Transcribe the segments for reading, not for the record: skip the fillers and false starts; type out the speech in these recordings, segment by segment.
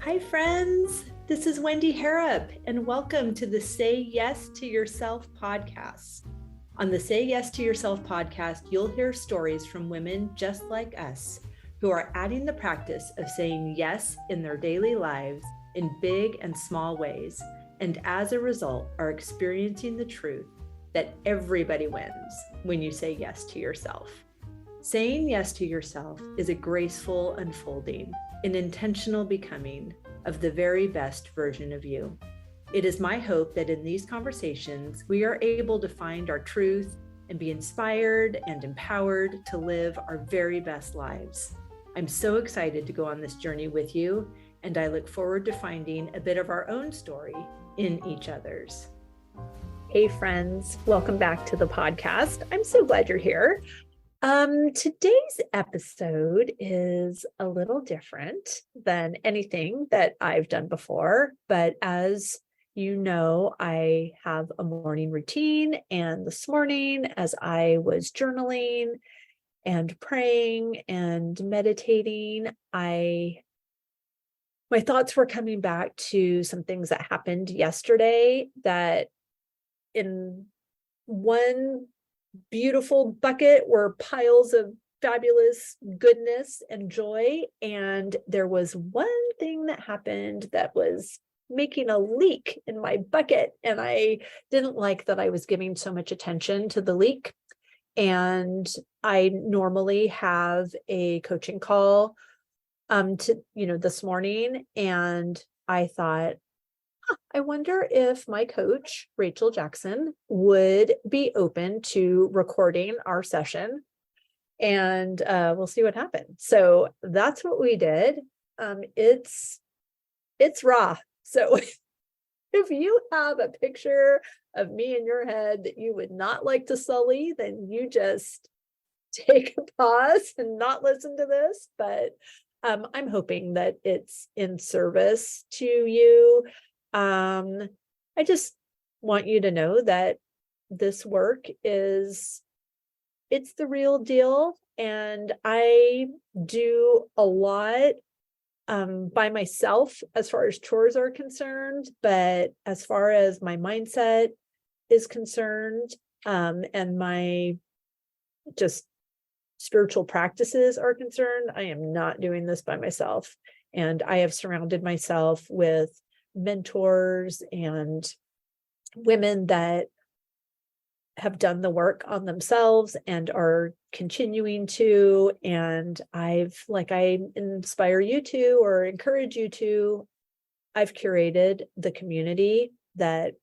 Hi, friends. This is Wendy Harrop, and welcome to the Say Yes to Yourself podcast. On the Say Yes to Yourself podcast, you'll hear stories from women just like us who are adding the practice of saying yes in their daily lives in big and small ways, and as a result, are experiencing the truth that everybody wins when you say yes to yourself. Saying yes to yourself is a graceful unfolding, an intentional becoming of the very best version of you. It is my hope that in these conversations, we are able to find our truth and be inspired and empowered to live our very best lives. I'm so excited to go on this journey with you, and I look forward to finding a bit of our own story in each other's. Hey, friends, welcome back to the podcast. I'm so glad you're here. Today's episode is a little different than anything that I've done before, but as you know, I have a morning routine, and this morning as I was journaling and praying and meditating, my thoughts were coming back to some things that happened yesterday that in one beautiful bucket were piles of fabulous goodness and joy. And there was one thing that happened that was making a leak in my bucket. And I didn't like that I was giving so much attention to the leak. And I normally have a coaching call this morning. And I thought, I wonder if my coach, Rachel Jackson, would be open to recording our session, and we'll see what happens. So that's what we did. It's raw. So if you have a picture of me in your head that you would not like to sully, then you just take a pause and not listen to this. But I'm hoping that it's in service to you. I just want you to know that this work it's the real deal. And I do a lot by myself as far as chores are concerned, but as far as my mindset is concerned, and my just spiritual practices are concerned, I am not doing this by myself. And I have surrounded myself with mentors and women that have done the work on themselves and are continuing to. And I inspire you to, or encourage you to, I've curated the community that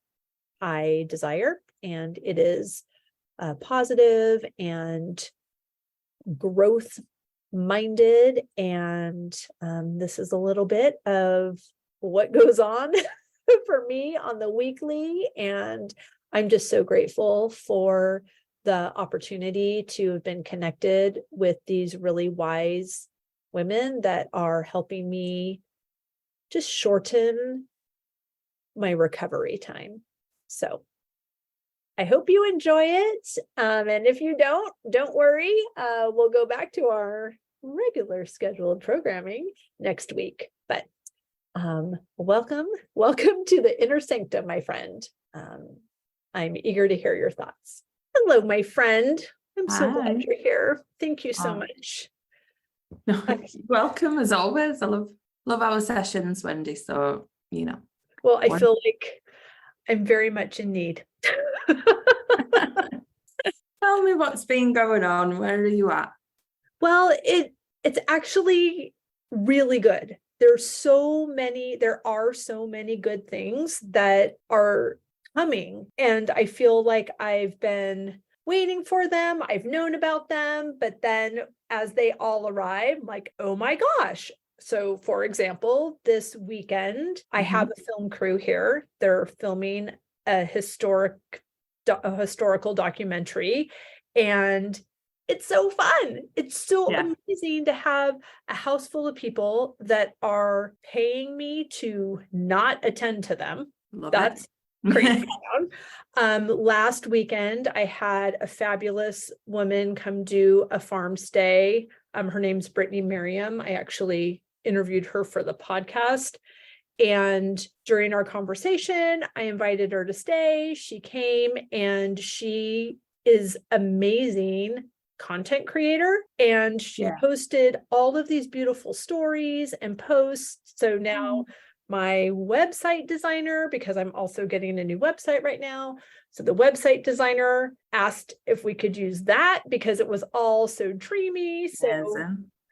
I desire, and it is positive and growth minded. And this is a little bit of what goes on for me on the weekly. And I'm just so grateful for the opportunity to have been connected with these really wise women that are helping me just shorten my recovery time. So I hope you enjoy it. And if you don't worry, we'll go back to our regular scheduled programming next week. But welcome to the inner sanctum, my friend. I'm eager to hear your thoughts. Hello, my friend. I'm so glad you're here. Thank you so much. No, welcome as always. I love our sessions, Wendy. So, Well, I feel like I'm very much in need. Tell me what's been going on. Where are you at? Well, it's actually really good. There are so many good things that are coming, and I feel like I've been waiting for them. I've known about them, but then as they all arrive, I'm like, oh my gosh. So for example, this weekend, I have a film crew here. They're filming a historical documentary, and it's so fun. It's so amazing to have a house full of people that are paying me to not attend to them. That's crazy. Last weekend, I had a fabulous woman come do a farm stay. Her name's Brittany Merriam. I actually interviewed her for the podcast. And during our conversation, I invited her to stay. She came, and she is amazing content creator, and she posted all of these beautiful stories and posts. So now my website designer, because I'm also getting a new website right now, so the website designer asked if we could use that because it was all so dreamy. So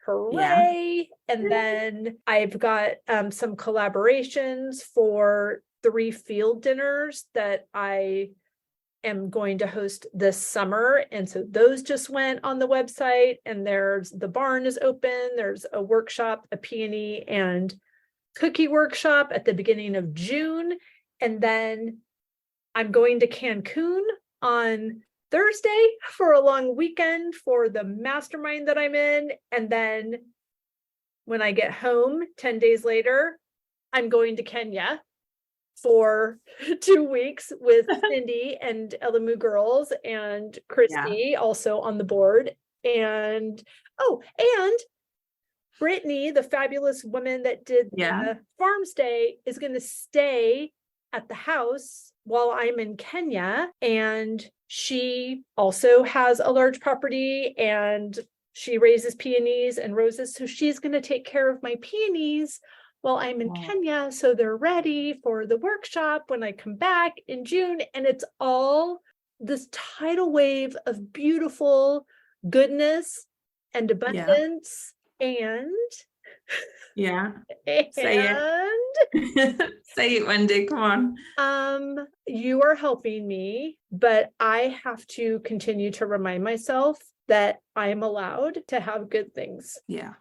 hooray. And then I've got some collaborations for 3 field dinners that I am going to host this summer. And so those just went on the website, and the barn is open. There's a workshop, a peony and cookie workshop at the beginning of June. And then I'm going to Cancun on Thursday for a long weekend for the mastermind that I'm in. And then when I get home 10 days later, I'm going to Kenya for 2 weeks with Cindy and Elamu girls and Christy also on the board. And Brittany, the fabulous woman that did the farm stay, is going to stay at the house while I'm in Kenya. And she also has a large property, and she raises peonies and roses. So she's going to take care of my peonies while I'm in Kenya. So they're ready for the workshop when I come back in June. And it's all this tidal wave of beautiful goodness and abundance. And say it. Say it, Wendy, come on. You are helping me, but I have to continue to remind myself that I am allowed to have good things.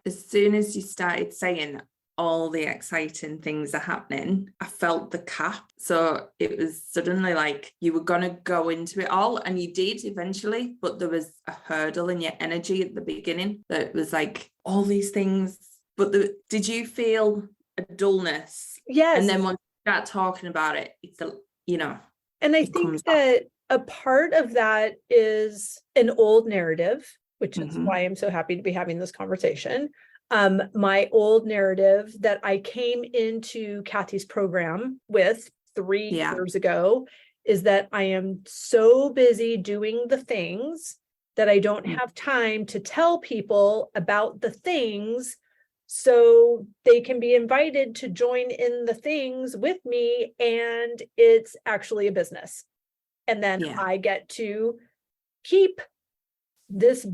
As soon as you started saying all the exciting things are happening, I felt the cap. So it was suddenly like you were going to go into it all, and you did eventually, but there was a hurdle in your energy at the beginning that was like all these things. But did you feel a dullness? Yes. And then once you start talking about it, it's and I think that a part of that is an old narrative, which is why I'm so happy to be having this conversation. My old narrative that I came into Kathy's program with 3 years ago is that I am so busy doing the things that I don't have time to tell people about the things so they can be invited to join in the things with me, and it's actually a business. And then I get to keep this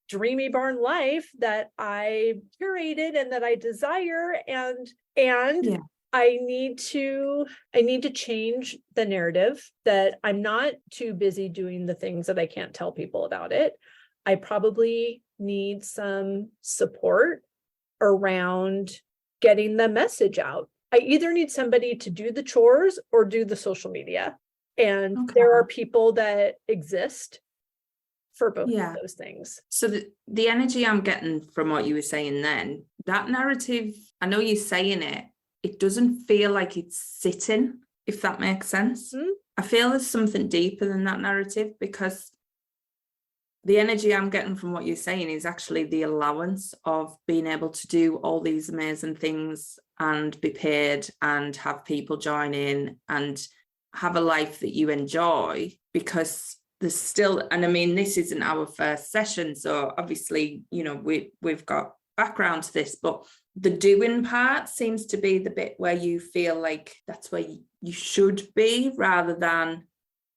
dreamy barn life that I curated and that I desire. And I need to change the narrative that I'm not too busy doing the things that I can't tell people about it. I probably need some support around getting the message out. I either need somebody to do the chores or do the social media. And there are people that exist for both of those things. So the energy I'm getting from what you were saying then, that narrative, I know you're saying it doesn't feel like it's sitting, if that makes sense. I feel there's something deeper than that narrative, because the energy I'm getting from what you're saying is actually the allowance of being able to do all these amazing things and be paid and have people join in and have a life that you enjoy, because there's still, and I mean, this isn't our first session, so obviously, we've got background to this, but the doing part seems to be the bit where you feel like that's where you should be, rather than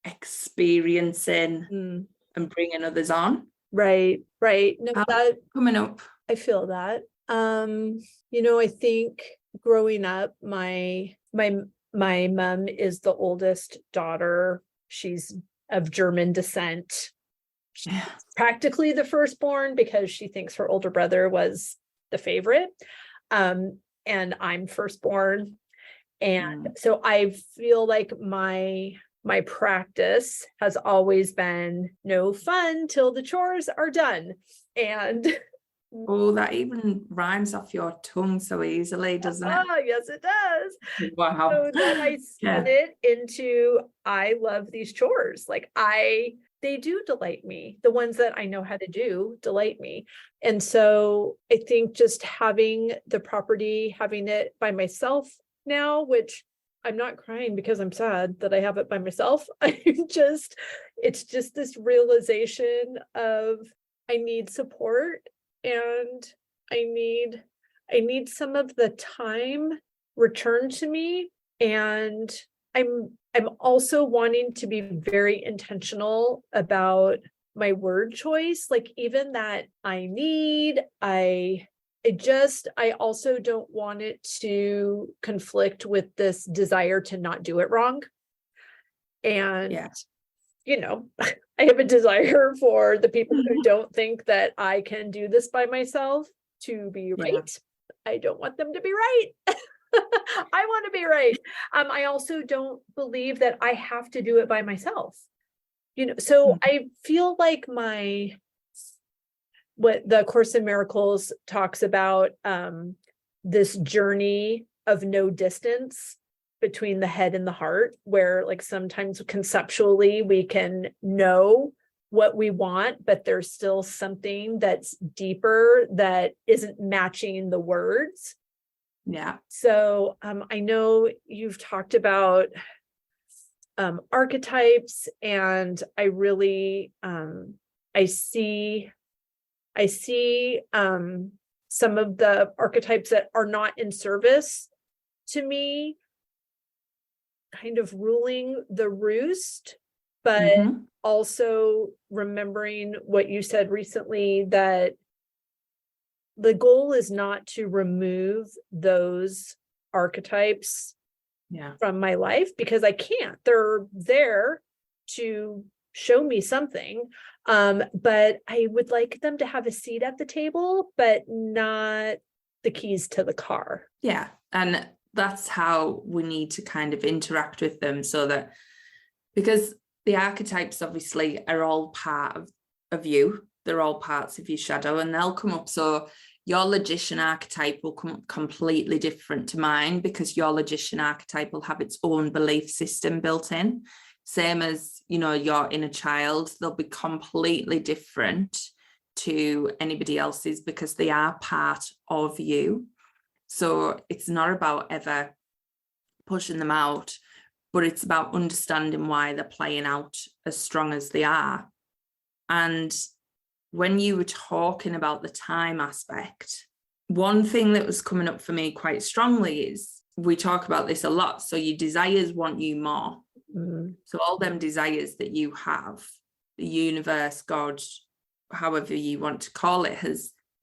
experiencing and bringing others on. Right. No, that coming up. I feel that. I think growing up, my mom is the oldest daughter. She's of German descent. She's practically the firstborn because she thinks her older brother was the favorite. And I'm firstborn. And so I feel like my practice has always been no fun till the chores are done. And that even rhymes off your tongue so easily, doesn't it? Oh, yes, it does. Wow. So then I spun it into, I love these chores. Like they do delight me. The ones that I know how to do delight me. And so I think just having the property, having it by myself now, which I'm not crying because I'm sad that I have it by myself. It's just this realization of I need support, and I need some of the time returned to me. And I'm also wanting to be very intentional about my word choice. Like, even that I also don't want it to conflict with this desire to not do it wrong. And, I have a desire for the people who don't think that I can do this by myself to be right. I don't want them to be right. I want to be right. I also don't believe that I have to do it by myself. So I feel like what the Course in Miracles talks about, this journey of no distance between the head and the heart, where like sometimes conceptually we can know what we want, but there's still something that's deeper that isn't matching the words. Yeah. So I know you've talked about archetypes, and I really I see some of the archetypes that are not in service to me kind of ruling the roost, but also remembering what you said recently, that the goal is not to remove those archetypes from my life, because I can't. They're there to show me something. But I would like them to have a seat at the table, but not the keys to the car. Yeah. And that's how we need to kind of interact with them, so that, because the archetypes obviously are all part of you. They're all parts of your shadow, and they'll come up. So your logician archetype will come up completely different to mine, because your logician archetype will have its own belief system built in. Same as, your inner child, they'll be completely different to anybody else's, because they are part of you. So it's not about ever pushing them out, but it's about understanding why they're playing out as strong as they are. And when you were talking about the time aspect, one thing that was coming up for me quite strongly is, we talk about this a lot. So your desires want you more. So all them desires that you have, the universe, God, however you want to call it,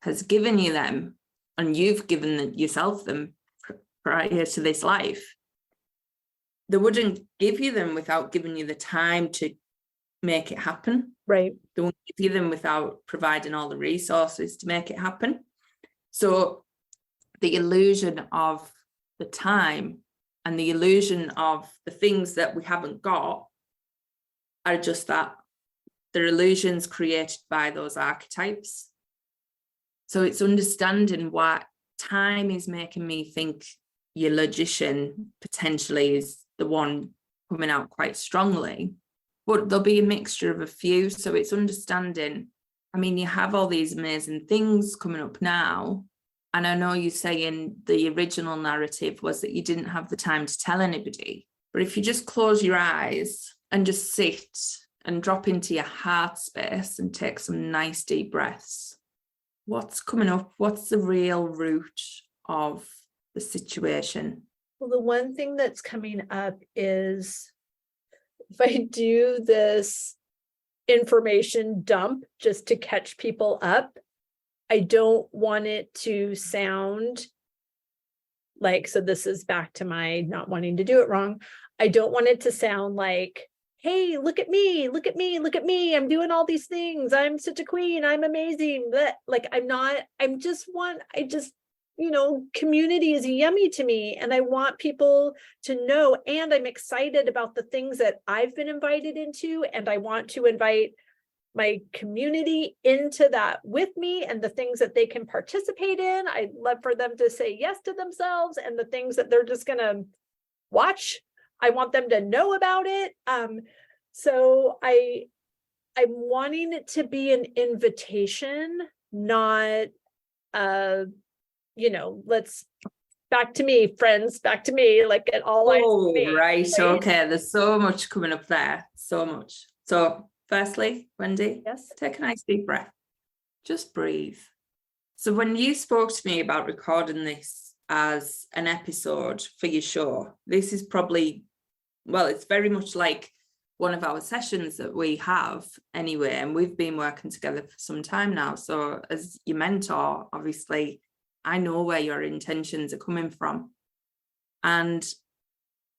has given you them, and you've given yourself them prior to this life. They wouldn't give you them without giving you the time to make it happen. Right. They won't give you them without providing all the resources to make it happen. So the illusion of the time and the illusion of the things that we haven't got are just that. They're illusions created by those archetypes. So it's understanding what time is making me think your logician potentially is the one coming out quite strongly, but there'll be a mixture of a few. So it's understanding, you have all these amazing things coming up now. And I know you're saying the original narrative was that you didn't have the time to tell anybody. But if you just close your eyes and just sit and drop into your heart space and take some nice deep breaths, what's coming up? What's the real root of the situation? Well, the one thing that's coming up is, if I do this information dump just to catch people up, I don't want it to sound like, so this is back to my not wanting to do it wrong. I don't want it to sound like, hey, look at me, look at me, look at me. I'm doing all these things. I'm such a queen. I'm amazing. Like, community is yummy to me, and I want people to know, and I'm excited about the things that I've been invited into, and I want to invite my community into that with me, and the things that they can participate in. I'd love for them to say yes to themselves, and the things that they're just going to watch, I want them to know about it. So I'm wanting it to be an invitation, not let's back to me, friends, back to me, like it all eyes on me. Right. Okay. There's so much coming up there. So much. So firstly, Wendy, Yes. take a nice deep breath. Just breathe. So when you spoke to me about recording this as an episode for your show, this is probably, well, it's very much like one of our sessions that we have anyway, and we've been working together for some time now. So as your mentor, obviously, I know where your intentions are coming from. And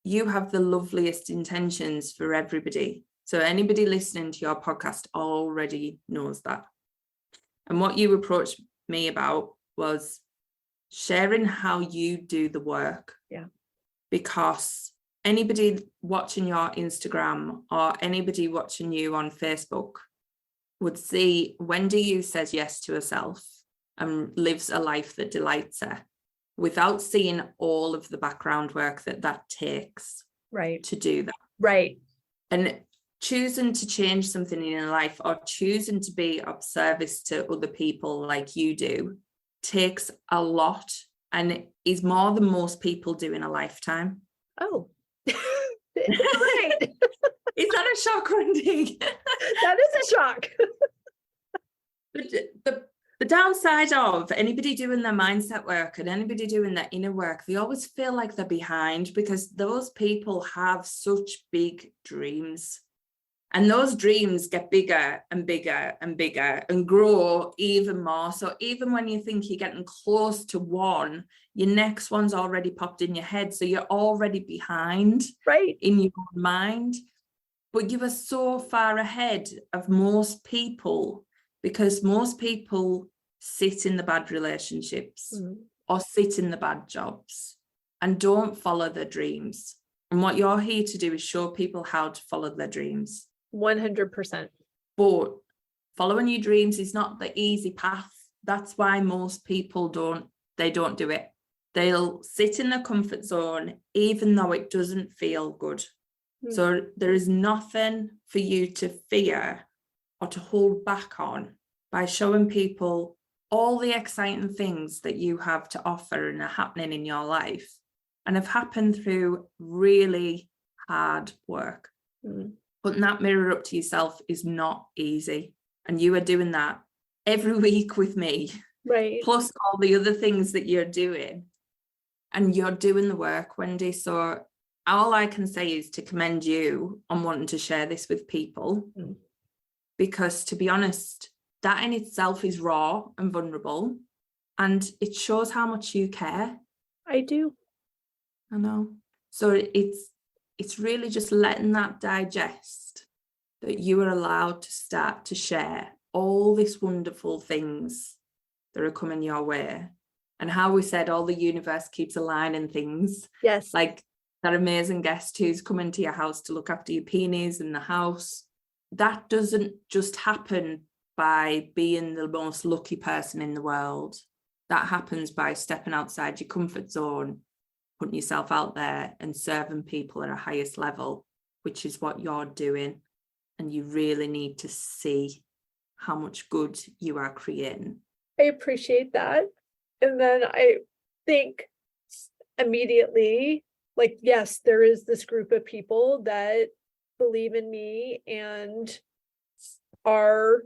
you have the loveliest intentions for everybody. So anybody listening to your podcast already knows that. And what you approached me about was sharing how you do the work. Yeah. Because anybody watching your Instagram or anybody watching you on Facebook would see Wendy who says yes to herself and lives a life that delights her without seeing all of the background work that takes to do that. Right. And choosing to change something in your life or choosing to be of service to other people like you do takes a lot and is more than most people do in a lifetime. Oh, right. Is that a shock, Wendy? That is a shock. The downside of anybody doing their mindset work and anybody doing their inner work, they always feel like they're behind because those people have such big dreams. And those dreams get bigger and bigger and bigger and grow even more. So even when you think you're getting close to one, your next one's already popped in your head. So you're already behind in your own mind. But you are so far ahead of most people because most people sit in the bad relationships or sit in the bad jobs and don't follow their dreams. And what you're here to do is show people how to follow their dreams. 100%. But following your dreams is not the easy path. That's why most people don't do it. They'll sit in their comfort zone, even though it doesn't feel good. So there is nothing for you to fear or to hold back on by showing people all the exciting things that you have to offer and are happening in your life and have happened through really hard work. Putting that mirror up to yourself is not easy. And you are doing that every week with me. Right. Plus all the other things that you're doing. And you're doing the work, Wendy. So all I can say is to commend you on wanting to share this with people. Because to be honest, that in itself is raw and vulnerable. And it shows how much you care. I do. I know. So it's really just letting that digest, that you are allowed to start to share all these wonderful things that are coming your way. And how we said all the universe keeps aligning things. Yes. Like that amazing guest who's coming to your house to look after your peonies in the house. That doesn't just happen by being the most lucky person in the world. That happens by stepping outside your comfort zone, putting yourself out there and serving people at a highest level, which is what you're doing. And you really need to see how much good you are creating. I appreciate that. And then I think immediately, like, yes, there is this group of people that believe in me and are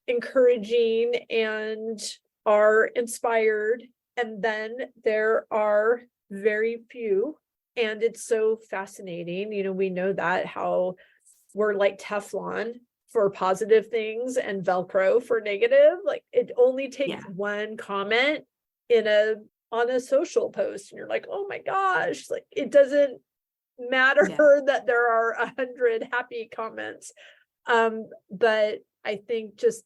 encouraging and are inspired. And then there are very few, and it's so fascinating. You know, we know that how we're like Teflon for positive things and Velcro for negative. Like it only takes one comment on a social post and you're like, oh my gosh, like it doesn't matter that there are 100 happy comments. But I think just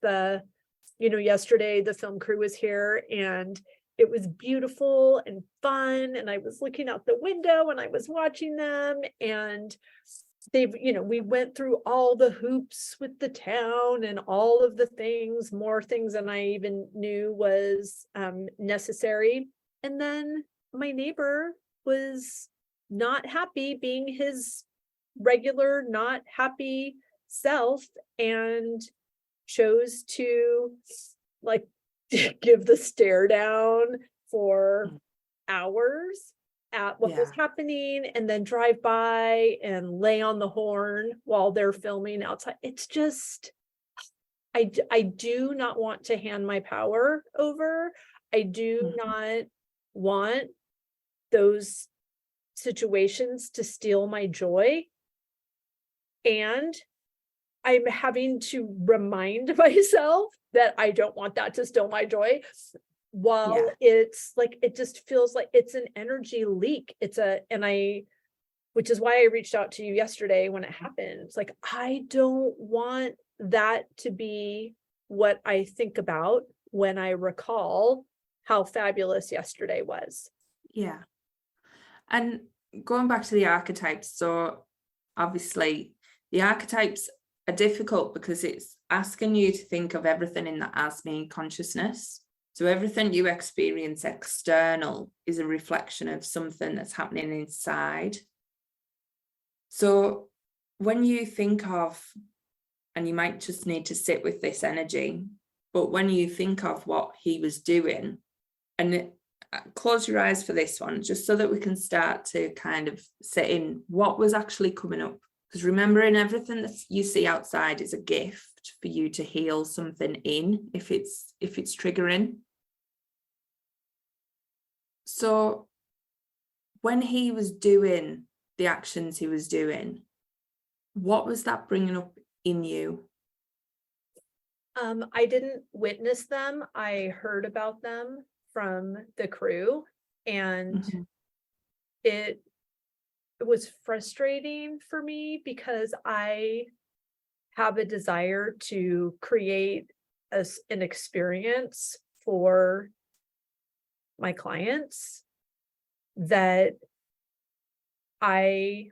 yesterday the film crew was here and it was beautiful and fun. And I was looking out the window and I was watching them, and we went through all the hoops with the town and all of the things, more things than I even knew was necessary. And then my neighbor was not happy being his regular, not happy self, and chose to like give the stare down for hours at what was happening and then drive by and lay on the horn while they're filming outside. It's just, I do not want to hand my power over. I do not want those situations to steal my joy. And I'm having to remind myself that I don't want that to steal my joy. While it's like, it just feels like it's an energy leak. Which is why I reached out to you yesterday when it happened. It's like, I don't want that to be what I think about when I recall how fabulous yesterday was. Yeah. And going back to the archetypes, so obviously the archetypes are difficult because it's asking you to think of everything in the as me consciousness. So everything you experience external is a reflection of something that's happening inside. So when you think of, and you might just need to sit with this energy, but when you think of what he was doing, and close your eyes for this one, just so that we can start to kind of sit in what was actually coming up. Because remembering everything that you see outside is a gift for you to heal something in, if it's triggering. So when he was doing the actions he was doing, what was that bringing up in you? I didn't witness them. I heard about them from the crew, and it was frustrating for me because I have a desire to create an experience for my clients that I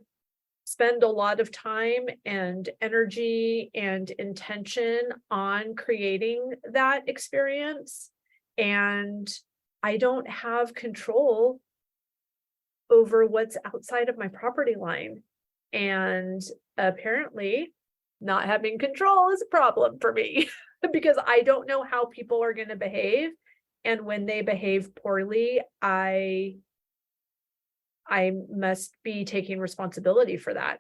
spend a lot of time and energy and intention on creating that experience. And I don't have control over what's outside of my property line. And apparently not having control is a problem for me because I don't know how people are going to behave. And when they behave poorly, I must be taking responsibility for that.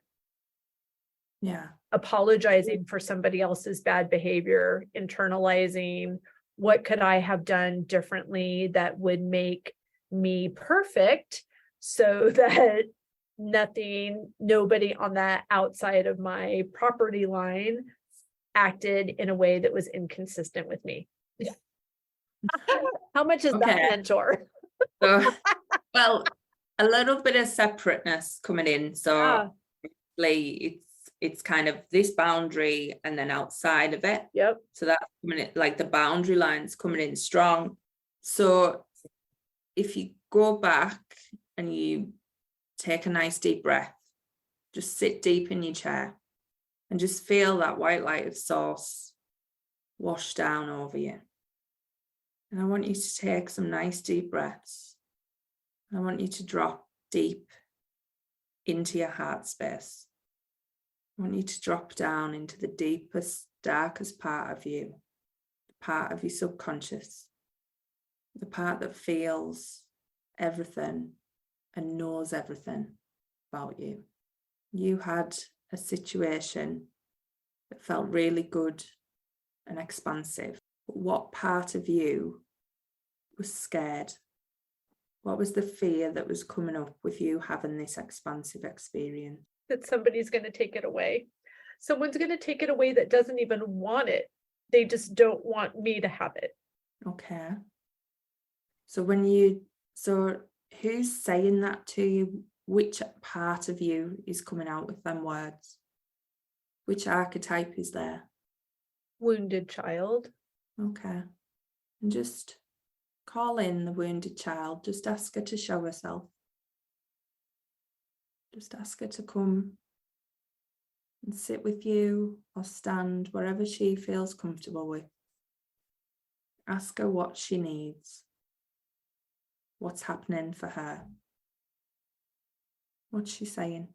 Yeah. Apologizing for somebody else's bad behavior, internalizing what could I have done differently that would make me perfect so that nobody on that outside of my property line acted in a way that was inconsistent with me. How much is that mentor? So, well, a little bit of separateness coming in. So it's kind of this boundary and then outside of it. Yep. So that's coming in, like the boundary lines coming in strong. So if you go back and you take a nice deep breath, just sit deep in your chair and just feel that white light of source wash down over you. And I want you to take some nice deep breaths. I want you to drop deep into your heart space. I want you to drop down into the deepest, darkest part of you, the part of your subconscious, the part that feels everything and knows everything about you. You had a situation that felt really good and expansive. But what part of you was scared? What was the fear that was coming up with you having this expansive experience? That somebody's going to take it away. Someone's going to take it away that doesn't even want it. They just don't want me to have it. Okay. So who's saying that to you? Which part of you is coming out with them words? Which archetype is there? Wounded child. Okay. And just call in the wounded child. Just ask her to show herself. Just ask her to come and sit with you or stand wherever she feels comfortable with. Ask her what she needs. What's happening for her? What's she saying?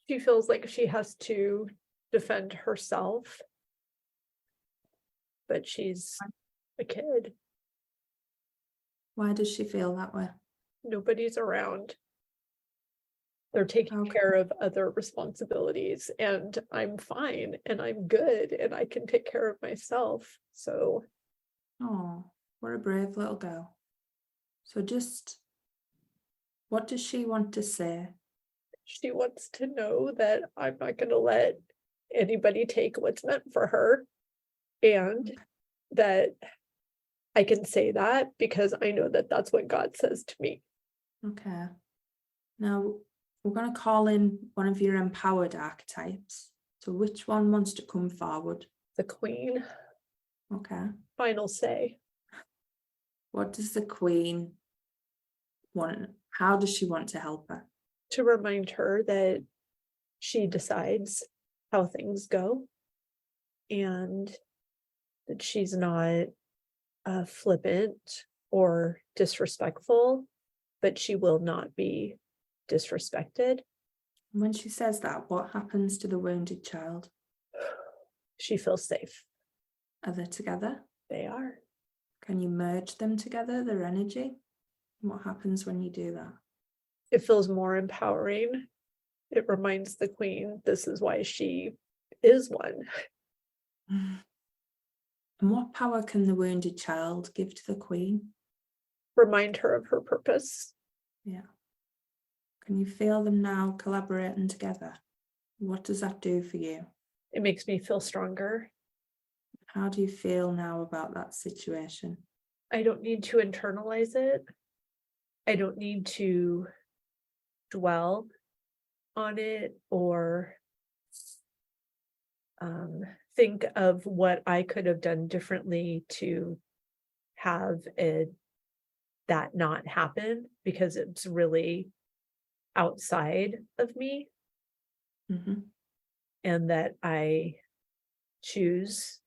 She feels like she has to defend herself, but she's a kid. Why does she feel that way? Nobody's around. They're taking care of other responsibilities, and I'm fine and I'm good and I can take care of myself. So. Oh, what a brave little girl. So just, what does she want to say? She wants to know that I'm not going to let anybody take what's meant for her, and that I can say that because I know that that's what God says to me. Okay. Now, we're going to call in one of your empowered archetypes. So which one wants to come forward? The Queen. Okay. Final say. What does the Queen want? How does she want to help her? To remind her that she decides how things go, and that she's not flippant or disrespectful, but she will not be disrespected. When she says that, what happens to the wounded child? She feels safe. Are they together? They are. Can you merge them together, their energy? What happens when you do that? It feels more empowering. It reminds the Queen this is why she is one. And what power can the wounded child give to the Queen? Remind her of her purpose. Yeah. Can you feel them now collaborating together? What does that do for you? It makes me feel stronger. How do you feel now about that situation? I don't need to internalize it. I don't need to dwell on it or think of what I could have done differently to have that not happen, because it's really outside of me. Mm-hmm. And that I choose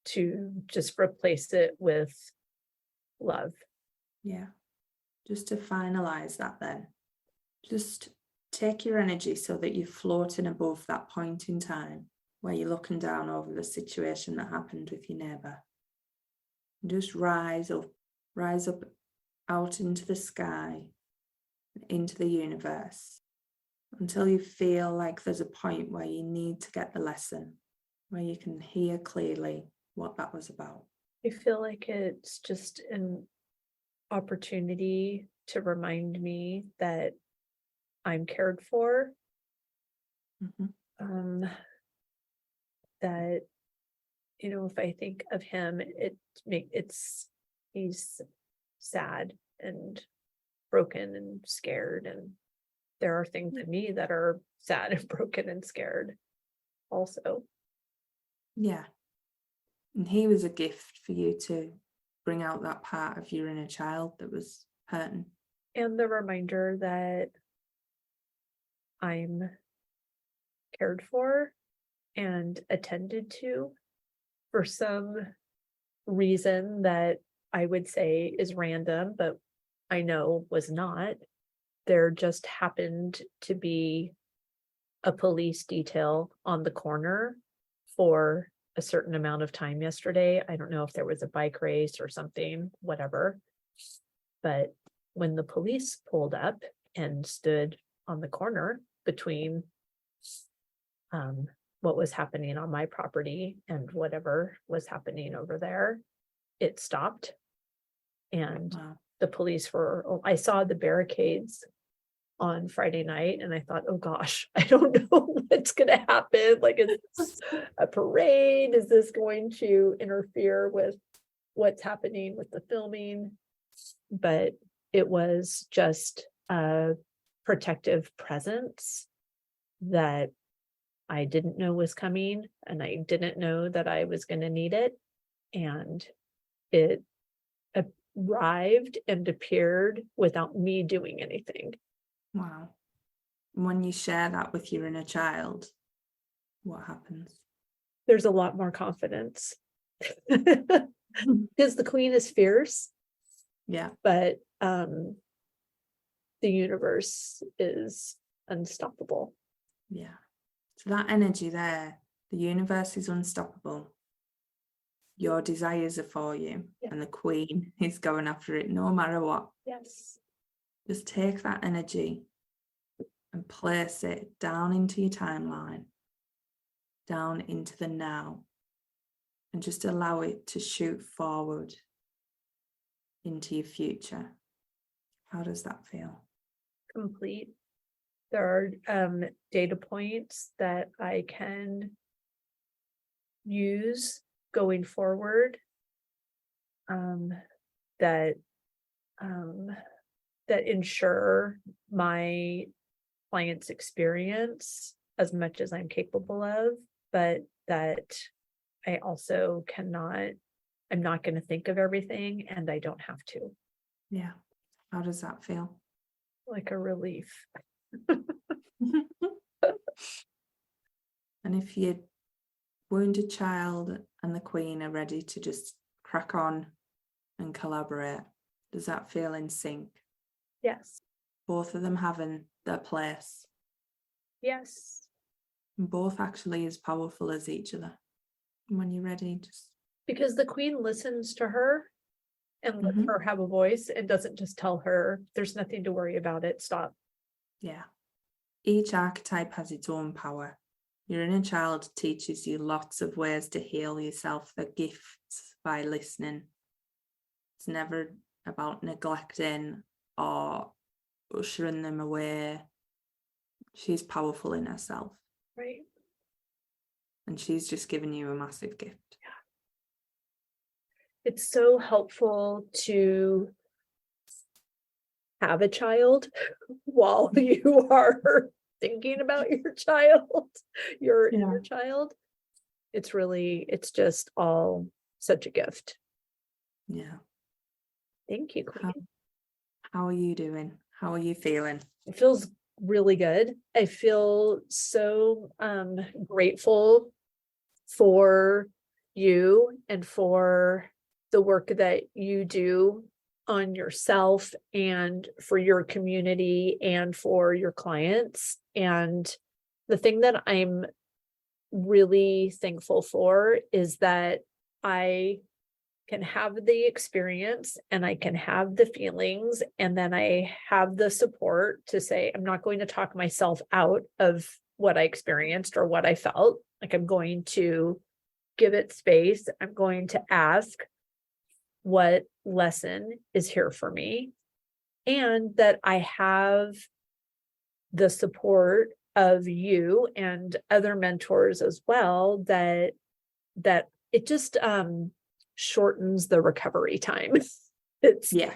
to just replace it with love. Yeah. Just to finalize that then, just take your energy so that you're floating above that point in time where you're looking down over the situation that happened with your neighbour. Just rise up out into the sky, into the universe, until you feel like there's a point where you need to get the lesson, where you can hear clearly what that was about. I feel like it's just an opportunity to remind me that I'm cared for. Mm-hmm. That, if I think of him, he's sad and broken and scared, and there are things in me that are sad and broken and scared also. Yeah. And he was a gift for you to bring out that part of your inner child that was hurting. And the reminder that I'm cared for and attended to for some reason that I would say is random, but I know was not. There just happened to be a police detail on the corner for a certain amount of time yesterday. I don't know if there was a bike race or something, whatever. But when the police pulled up and stood on the corner between what was happening on my property and whatever was happening over there, it stopped. And the police I saw the barricades on Friday night, and I thought, oh gosh, I don't know what's going to happen. Like, is this a parade? Is this going to interfere with what's happening with the filming? But it was just a protective presence that I didn't know was coming, and I didn't know that I was going to need it. And it arrived and appeared without me doing anything. Wow. When you share that with your inner child, what happens? There's a lot more confidence. Because the Queen is fierce. Yeah. But the universe is unstoppable. Yeah. So that energy there, the universe is unstoppable. Your desires are for you, and the Queen is going after it no matter what. Yes. Just take that energy and place it down into your timeline, down into the now, and just allow it to shoot forward into your future. How does that feel? Complete. There are data points that I can use going forward, that ensure my client's experience as much as I'm capable of, but that I also I'm not going to think of everything, and I don't have to. Yeah. How does that feel? Like a relief. And if your wounded child and the Queen are ready to just crack on and collaborate, does that feel in sync? Yes. Both of them having their place. Yes. And both actually as powerful as each other. And when you're ready, just... Because the Queen listens to her and lets her have a voice, and doesn't just tell her, there's nothing to worry about, it, stop. Yeah. Each archetype has its own power. Your inner child teaches you lots of ways to heal yourself, the gifts by listening. It's never about neglecting or ushering them away. She's powerful in herself. Right. And she's just given you a massive gift. Yeah. It's so helpful to have a child while you are thinking about your child, your inner child. It's just all such a gift. Yeah. Thank you, Queen. How are you doing? How are you feeling? It feels really good. I feel so grateful for you and for the work that you do on yourself and for your community and for your clients. And the thing that I'm really thankful for is that I can have the experience and I can have the feelings, and then I have the support to say, I'm not going to talk myself out of what I experienced or what I felt. Like, I'm going to give it space. I'm going to ask what lesson is here for me, and that I have the support of you and other mentors as well, that it just shortens the recovery time. It's feel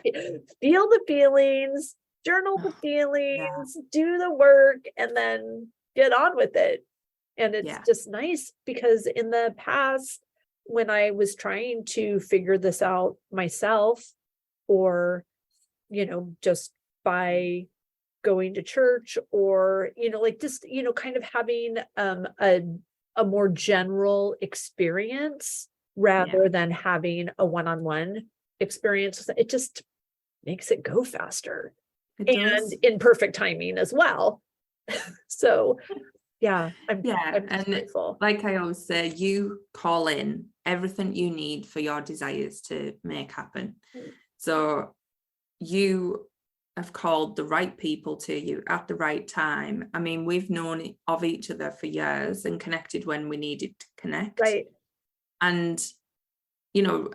the feelings, journal the feelings, do the work, and then get on with it. And it's just nice, because in the past, when I was trying to figure this out myself, or, just by going to church, or, like just, kind of having a more general experience rather than having a one-on-one experience, it just makes it go faster. It does. In perfect timing as well. So I'm grateful. Like I always say, you call in everything you need for your desires to make happen. So you have called the right people to you at the right time. I mean, we've known of each other for years and connected when we needed to connect. Right. And,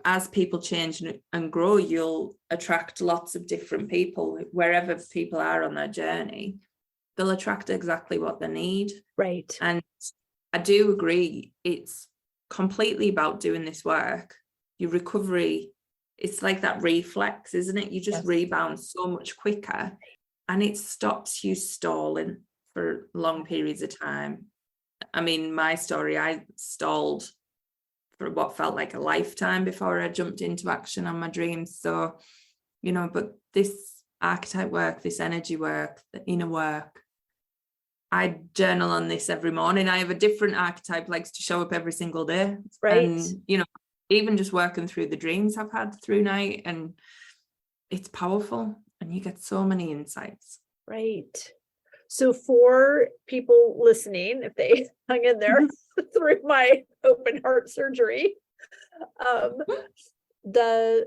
as people change and grow, you'll attract lots of different people. Wherever people are on their journey, they'll attract exactly what they need. Right. And I do agree, it's completely about doing this work. Your recovery, it's like that reflex, isn't it? You just rebound so much quicker, and it stops you stalling for long periods of time. I mean, my story, I stalled for what felt like a lifetime before I jumped into action on my dreams. So, but this archetype work, this energy work, the inner work, I journal on this every morning. I have a different archetype, likes to show up every single day. Right. And, even just working through the dreams I've had through night, and it's powerful, and you get so many insights. Right. So for people listening, if they hung in there through my open heart surgery, Um, the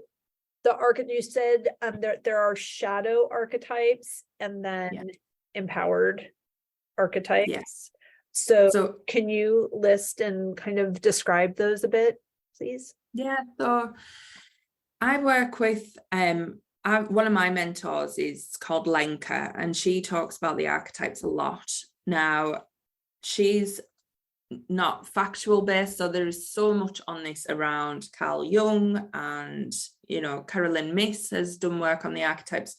you said there are shadow archetypes and then empowered archetypes. Yes. So can you list and kind of describe those a bit, please? Yeah. So I work with one of my mentors is called Lenka, and she talks about the archetypes a lot. Now, she's not factual based, so there is so much on this around Carl Jung, and Carolyn Myss has done work on the archetypes,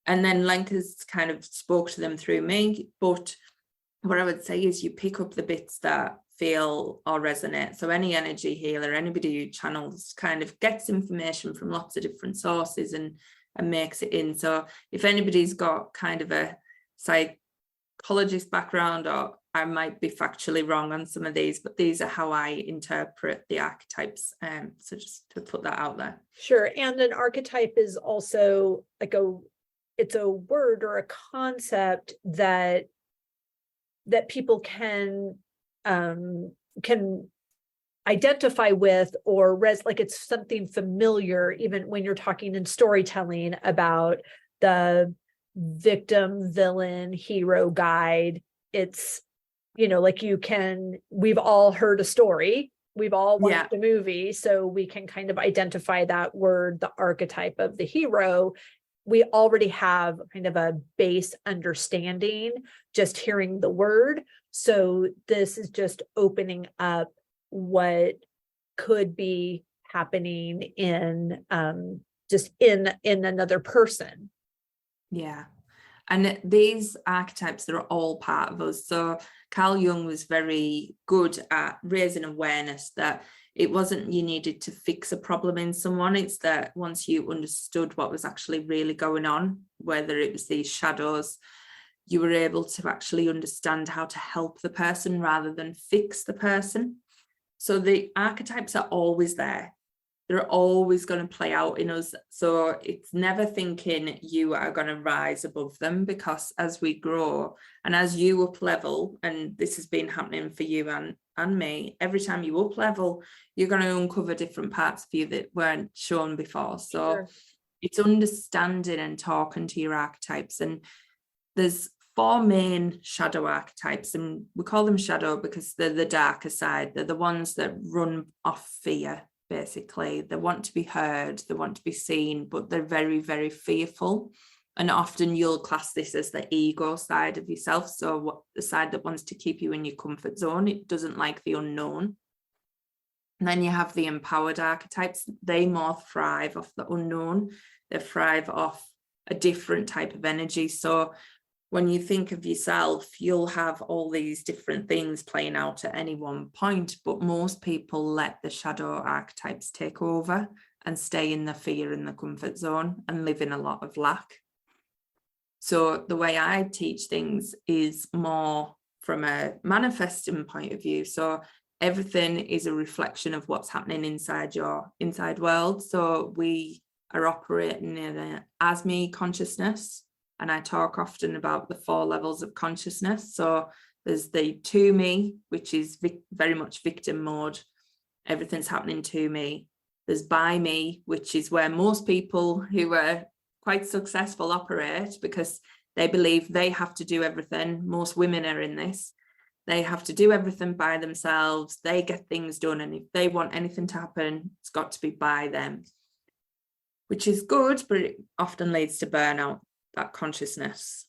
and then Lenka's kind of spoke to them through me. But what I would say is you pick up the bits that feel or resonate. So any energy healer, anybody who channels, kind of gets information from lots of different sources and makes it in. So if anybody's got kind of a psychologist background, or I might be factually wrong on some of these, but these are how I interpret the archetypes. So just to put that out there. Sure. And an archetype is also like it's a word or a concept that people can identify with, or like it's something familiar, even when you're talking in storytelling about the victim, villain, hero, guide. It's, like we've all heard a story, we've all watched a movie, so we can kind of identify that word, the archetype of the hero. We already have kind of a base understanding just hearing the word. So this is just opening up what could be happening in just in another person. Yeah. And these archetypes, they're all part of us. So Carl Jung was very good at raising awareness that it wasn't you needed to fix a problem in someone. It's that once you understood what was actually really going on, whether it was these shadows, you were able to actually understand how to help the person rather than fix the person. So the archetypes are always there. They're always going to play out in us. So it's never thinking you are going to rise above them, because as we grow and as you up level, and this has been happening for you and me, every time you up level, you're going to uncover different parts of you that weren't shown before. So it's understanding and talking to your archetypes. And there's 4 main shadow archetypes, and we call them shadow because they're the darker side. They're the ones that run off fear. Basically, they want to be heard, they want to be seen, but they're very, very fearful. And often you'll class this as the ego side of yourself. So the side that wants to keep you in your comfort zone. It doesn't like the unknown. And then you have the empowered archetypes. They more thrive off the unknown. They thrive off a different type of energy. So when you think of yourself, you'll have all these different things playing out at any one point, but most people let the shadow archetypes take over and stay in the fear and the comfort zone and live in a lot of lack. So the way I teach things is more from a manifesting point of view. So everything is a reflection of what's happening inside your inside world. So we are operating in an as-me consciousness. And I talk often about the 4 levels of consciousness. So there's the to me, which is very much victim mode. Everything's happening to me. There's by me, which is where most people who are quite successful operate, because they believe they have to do everything. Most women are in this. They have to do everything by themselves. They get things done. And if they want anything to happen, it's got to be by them, which is good, but it often leads to burnout. That consciousness.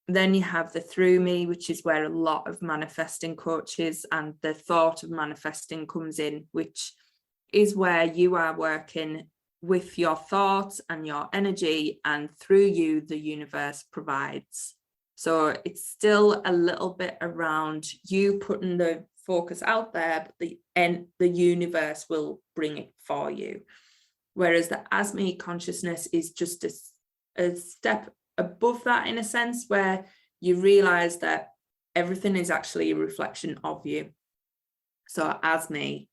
Then you have the through me, which is where a lot of manifesting coaches and the thought of manifesting comes in, which is where you are working with your thoughts and your energy, and through you the universe provides. So it's still a little bit around you putting the focus out there, but the universe will bring it for you. Whereas the as-me consciousness is just a step above that, in a sense, where you realize that everything is actually a reflection of you. So as me,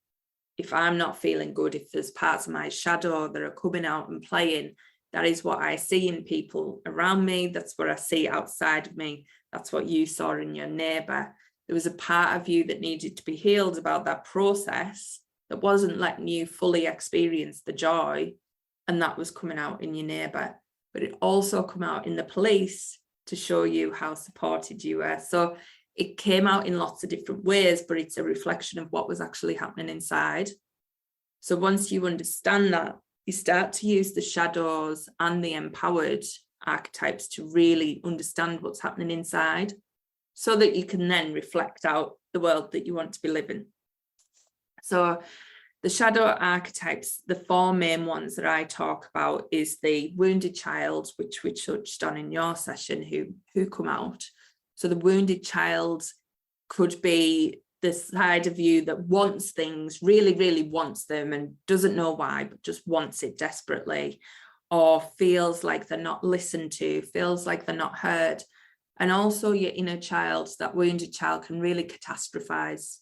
if I'm not feeling good, if there's parts of my shadow that are coming out and playing, that is what I see in people around me. That's what I see outside of me. That's what you saw in your neighbor. There was a part of you that needed to be healed about that process. that wasn't letting you fully experience the joy, and that was coming out in your neighbour. But it also come out in the police to show you how supported you were. So it came out in lots of different ways, but it's a reflection of what was actually happening inside. So once you understand that, you start to use the shadows and the empowered archetypes to really understand what's happening inside, so that you can then reflect out the world that you want to be living. So the shadow archetypes, the 4 main ones that I talk about is the wounded child, which we touched on in your session, who come out. So the wounded child could be the side of you that wants things, really, really wants them and doesn't know why, but just wants it desperately, or feels like they're not listened to, feels like they're not heard. And also your inner child, that wounded child, can really catastrophize.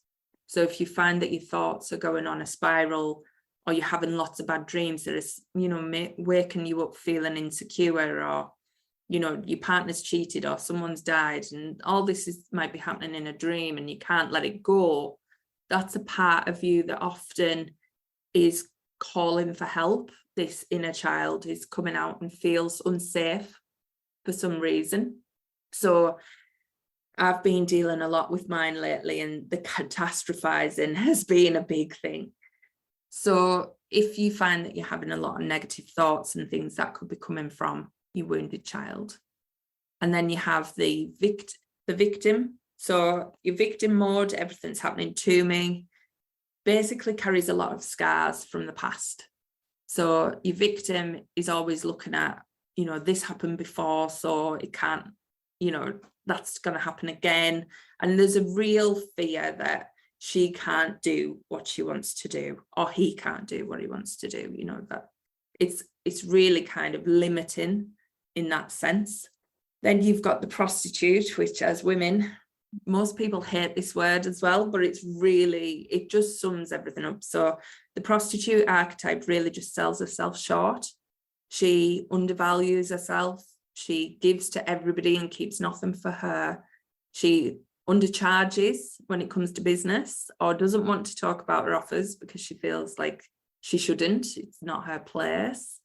So if you find that your thoughts are going on a spiral, or you're having lots of bad dreams that is, waking you up feeling insecure, or, your partner's cheated or someone's died, and all this might be happening in a dream and you can't let it go, that's a part of you that often is calling for help. This inner child is coming out and feels unsafe for some reason. So I've been dealing a lot with mine lately, and the catastrophizing has been a big thing. So if you find that you're having a lot of negative thoughts and things, that could be coming from your wounded child. And then you have the victim. So your victim mode, everything's happening to me, basically carries a lot of scars from the past. So your victim is always looking at, this happened before, so it can't, that's going to happen again. And there's a real fear that she can't do what she wants to do, or he can't do what he wants to do, that it's really kind of limiting in that sense. Then you've got the prostitute, which as women, most people hate this word as well, but it just sums everything up. So the prostitute archetype really just sells herself short. She undervalues herself. She gives to everybody and keeps nothing for her. She undercharges when it comes to business, or doesn't want to talk about her offers because she feels like she shouldn't. It's not her place.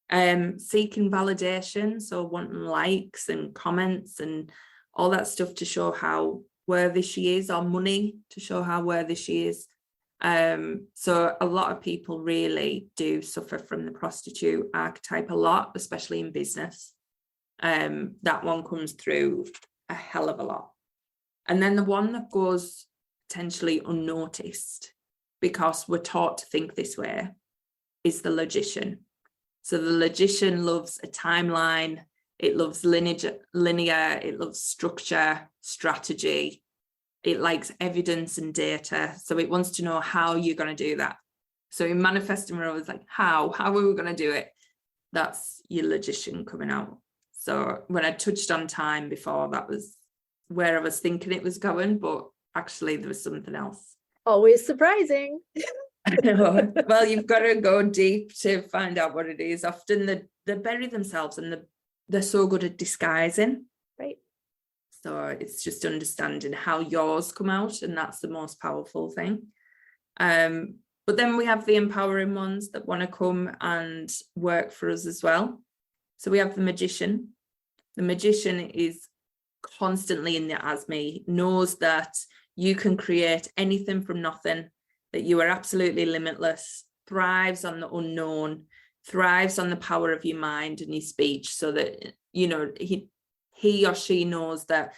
Seeking validation, so wanting likes and comments and all that stuff to show how worthy she is, or money to show how worthy she is. So a lot of people really do suffer from the prostitute archetype a lot, especially in business. That one comes through a hell of a lot. And then the one that goes potentially unnoticed, because we're taught to think this way, is the logician. So the logician loves a timeline. It loves linear, it loves structure, strategy. It likes evidence and data. So it wants to know how you're going to do that. So in manifesting, we're always like, how are we going to do it? That's your logician coming out. So when I touched on time before, that was where I was thinking it was going, but actually there was something else. Always surprising. Well, you've got to go deep to find out what it is. Often they bury themselves, and they're so good at disguising. Right. So it's just understanding how yours come out, and that's the most powerful thing. But then we have the empowering ones that want to come and work for us as well. So we have the magician. The magician is constantly in the ASME, knows that you can create anything from nothing, that you are absolutely limitless, thrives on the unknown, thrives on the power of your mind and your speech, so that, he or she knows that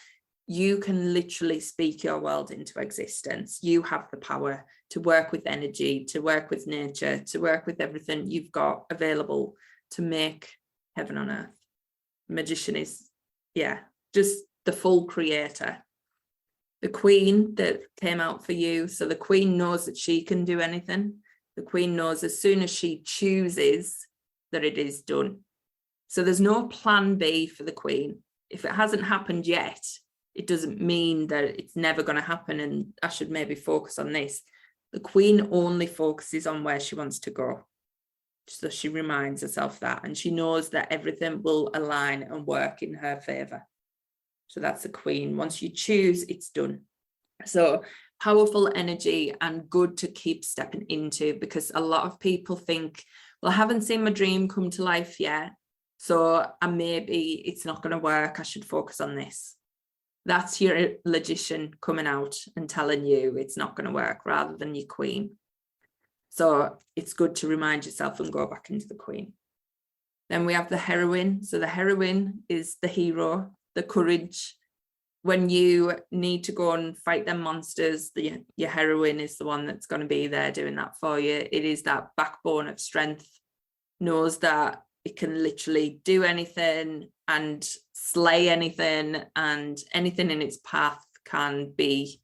you can literally speak your world into existence. You have the power to work with energy, to work with nature, to work with everything you've got available to make heaven on earth. Magician is, just the full creator. The queen that came out for you. So the queen knows that she can do anything. The queen knows as soon as she chooses that it is done. So there's no plan B for the queen. If it hasn't happened yet, it doesn't mean that it's never going to happen and I should maybe focus on this. The queen only focuses on where she wants to go. So she reminds herself that, and she knows that everything will align and work in her favor. So that's the queen. Once you choose, it's done. So powerful energy and good to keep stepping into, because a lot of people think, well, I haven't seen my dream come to life yet, so maybe it's not going to work. I should focus on this. That's your logician coming out and telling you it's not going to work, rather than your queen. So it's good to remind yourself and go back into the queen. Then we have the heroine. So the heroine is the hero, the courage. When you need to go and fight them monsters, your heroine is the one that's going to be there doing that for you. It is that backbone of strength, knows that it can literally do anything and slay anything, and anything in its path can be,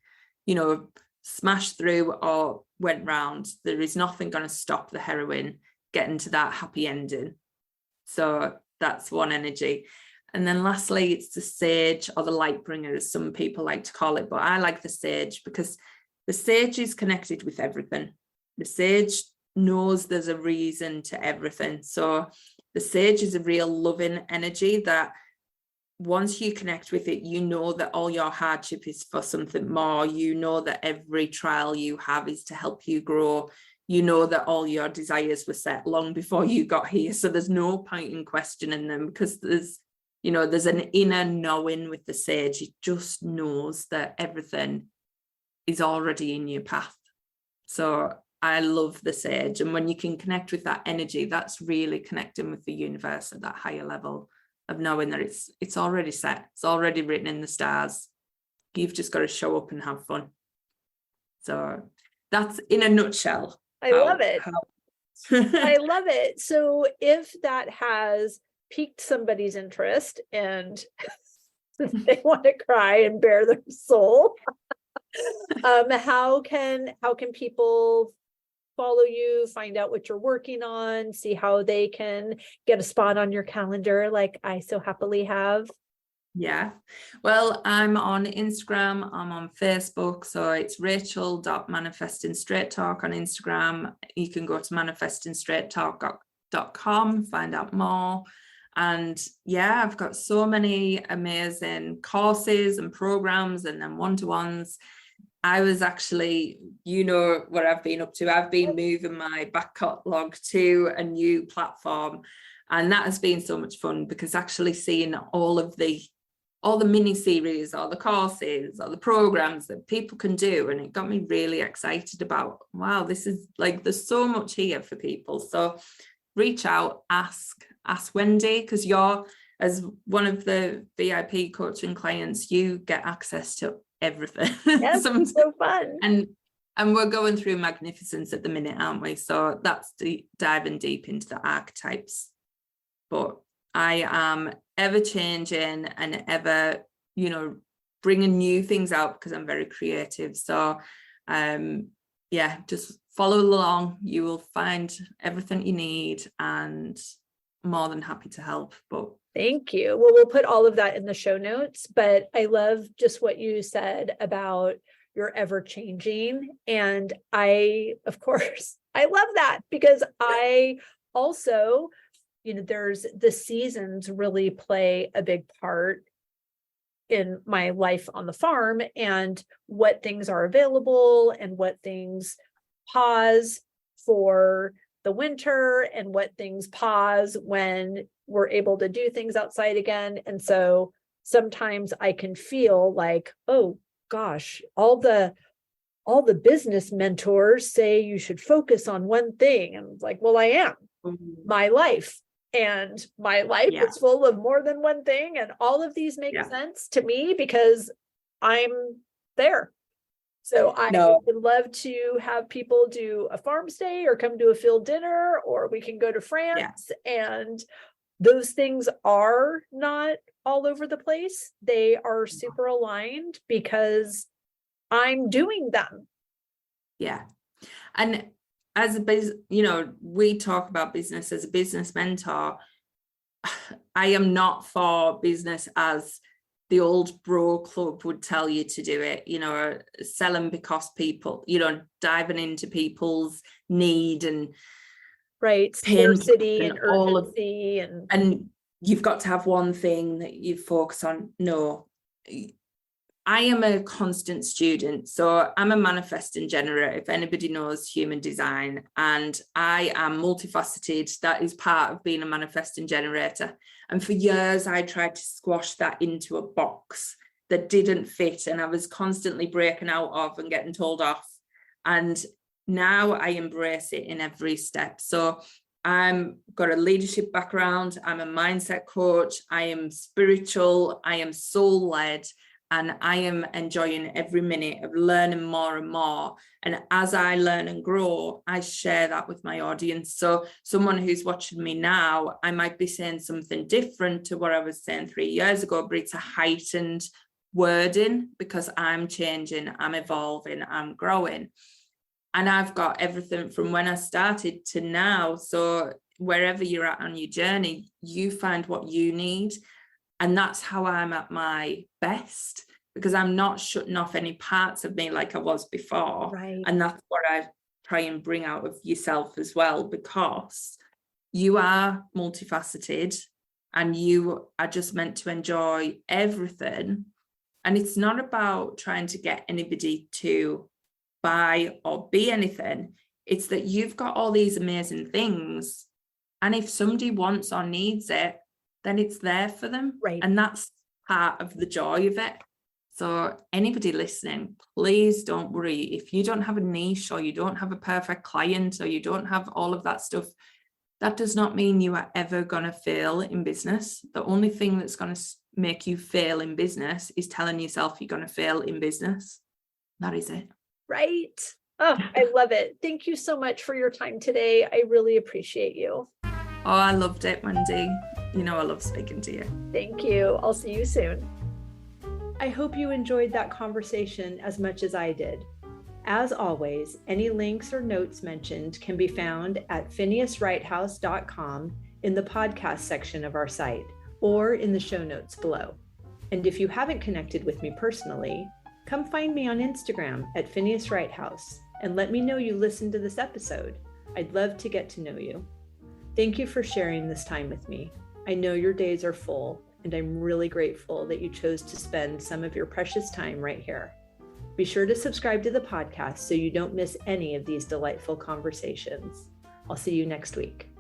smashed through or went round. There is nothing going to stop the heroine getting to that happy ending. So that's one energy. And then lastly, it's the sage, or the light bringer, as some people like to call it, but I like the sage because the sage is connected with everything. The sage knows there's a reason to everything. So the sage is a real loving energy that once you connect with it, you know that all your hardship is for something more. You know that every trial you have is to help you grow. You know that all your desires were set long before you got here. So there's no point in questioning them, because there's an inner knowing with the sage. It just knows that everything is already in your path. So I love the sage. And when you can connect with that energy, that's really connecting with the universe at that higher level of knowing that it's already set. It's already written in the stars. You've just got to show up and have fun. So that's in a nutshell. I love it. I love it. So if that has piqued somebody's interest and they want to cry and bare their soul, how can people follow you, find out what you're working on, see how they can get a spot on your calendar like I so happily have? Yeah, well, I'm on Instagram, I'm on Facebook, so it's rachel.manifestingstraighttalk on Instagram. You can go to manifestingstraighttalk.com, find out more. And yeah, I've got so many amazing courses and programs, and then one-to-ones. I was actually, what I've been up to. I've been moving my back catalogue to a new platform, and that has been so much fun, because actually seeing all the mini series or the courses or the programs that people can do, and it got me really excited about, wow, this is like, there's so much here for people. So reach out, ask Wendy, because you're, as one of the VIP coaching clients, you get access to everything. Yes, it's so fun. And we're going through magnificence at the minute, aren't we? So that's diving deep into the archetypes. But I am ever changing and ever, bringing new things out, because I'm very creative. So just follow along. You will find everything you need, and more than happy to help. But thank you. Well, we'll put all of that in the show notes, but I love just what you said about you're ever changing. And I love that, because I also, there's the seasons really play a big part in my life on the farm, and what things are available and what things pause for the winter and what things pause when we're able to do things outside again. And so sometimes I can feel like, oh gosh, all the business mentors say you should focus on one thing. And it's like, well, I am. My life. And my life is full of more than one thing. And all of these make sense to me because I'm there. So I would love to have people do a farm stay or come to a field dinner, or we can go to France. And those things are not all over the place. They are super aligned because I'm doing them. Yeah. And as a business, we talk about business as a business mentor. I am not for business as the old bro club would tell you to do it, selling because people, diving into people's need and scarcity and urgency and you've got to have one thing that you focus on. No, I am a constant student. So I'm a manifesting generator, if anybody knows human design, and I am multifaceted. That is part of being a manifesting generator. And for years, I tried to squash that into a box that didn't fit, and I was constantly breaking out of and getting told off. And now I embrace it in every step. So I'm got a leadership background. I'm a mindset coach. I am spiritual. I am soul-led. And I am enjoying every minute of learning more and more. And as I learn and grow, I share that with my audience. So someone who's watching me now, I might be saying something different to what I was saying 3 years ago, but it's a heightened wording because I'm changing, I'm evolving, I'm growing. And I've got everything from when I started to now. So wherever you're at on your journey, you find what you need. And that's how I'm at my best, because I'm not shutting off any parts of me like I was before. Right. And that's what I try and bring out of yourself as well, because you are multifaceted and you are just meant to enjoy everything. And it's not about trying to get anybody to buy or be anything. It's that you've got all these amazing things. And if somebody wants or needs it, then it's there for them. Right. And that's part of the joy of it. So anybody listening, please don't worry. If you don't have a niche, or you don't have a perfect client, or you don't have all of that stuff, that does not mean you are ever going to fail in business. The only thing that's going to make you fail in business is telling yourself you're going to fail in business. That is it. Right. Oh, I love it. Thank you so much for your time today. I really appreciate you. Oh, I loved it, Wendy. You know I love speaking to you. Thank you. I'll see you soon. I hope you enjoyed that conversation as much as I did. As always, any links or notes mentioned can be found at phineaswrighthouse.com in the podcast section of our site, or in the show notes below. And if you haven't connected with me personally, come find me on Instagram at Phineas Wrighthouse and let me know you listened to this episode. I'd love to get to know you. Thank you for sharing this time with me. I know your days are full, and I'm really grateful that you chose to spend some of your precious time right here. Be sure to subscribe to the podcast so you don't miss any of these delightful conversations. I'll see you next week.